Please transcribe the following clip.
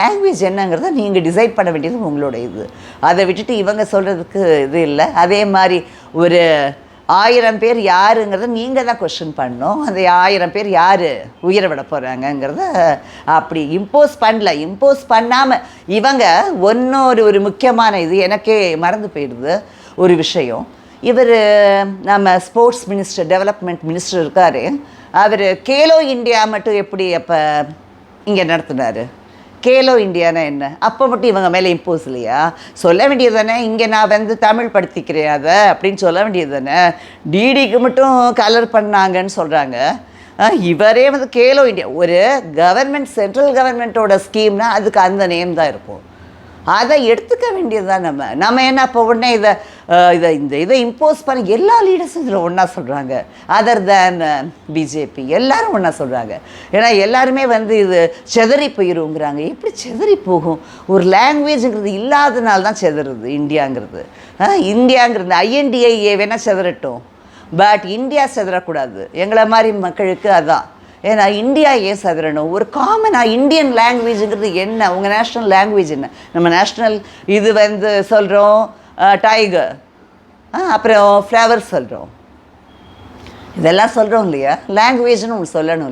Language என்னங்கிறத நீங்கள் decide பண்ண வேண்டியது உங்களோட இது. அதை விட்டுட்டு இவங்க சொல்கிறதுக்கு இது இல்லை. அதே மாதிரி ஒரு 1000 பேர் யாருங்கிறத நீங்கள் தான் கொஸ்டின் பண்ணணும். அந்த 1000 பேர் யார் உயிரை விட போகிறாங்கங்கிறத அப்படி இம்போஸ் பண்ணல. இம்போஸ் பண்ணாமல் இவங்க ஒரு முக்கியமான இது எனக்கே மறந்து போயிடுது ஒரு விஷயம். இவர் நம்ம ஸ்போர்ட்ஸ் மினிஸ்டர், டெவலப்மெண்ட் மினிஸ்டர் இருக்கார். அவர் கேலோ இந்தியா மட்டும் எப்படி அப்போ இங்கே நடத்துனார்? கேலோ இந்தியானா என்ன? அப்போ மட்டும் இவங்க மேலே இம்போஸ் இல்லையா? சொல்ல வேண்டியது தானே, இங்கே நான் தமிழ் படுத்திக்கிறேன் அதை அப்படின்னு சொல்ல வேண்டியது தானே. டிடிக்கு மட்டும் கலர் பண்ணாங்கன்னு சொல்கிறாங்க. இவரே கேலோ இந்தியா ஒரு கவர்மெண்ட், சென்ட்ரல் கவர்மெண்ட்டோட ஸ்கீம்னா அதுக்கு அந்த நேம் தான் இருக்கும். அதை எடுத்துக்க வேண்டியது தான் நம்ம என்ன இப்போ உடனே இதை இம்போஸ் பண்ணி எல்லா லீடர்ஸும் இதில் ஒன்றா சொல்கிறாங்க. அதர் தேன் பிஜேபி எல்லாரும் ஒன்றா சொல்கிறாங்க. ஏன்னா எல்லாருமே இது செதறி போயிருங்கிறாங்க. எப்படி செதறி போகும்? ஒரு லாங்குவேஜுங்கிறது இல்லாதனால தான் செதறுது இந்தியாங்கிறது. இந்தியாங்கிறது ஐஎன்டிஐஏ வேணால் செதறட்டும், பட் இந்தியா செதறக்கூடாது. எங்களை மாதிரி மக்களுக்கு அதான். ஏன்னா இந்தியா ஏன் சதுரணும்? ஒரு காமனாக இந்தியன் லாங்குவேஜுங்கிறது என்ன? உங்கள் நேஷ்னல் லாங்குவேஜ் என்ன? நம்ம நேஷ்னல் இது சொல்கிறோம் டைகர், அப்புறம் ஃப்ளவர் சொல்கிறோம், இதெல்லாம் சொல்கிறோம் இல்லையா? லாங்குவேஜ்னு ஒன்று சொல்லணும்.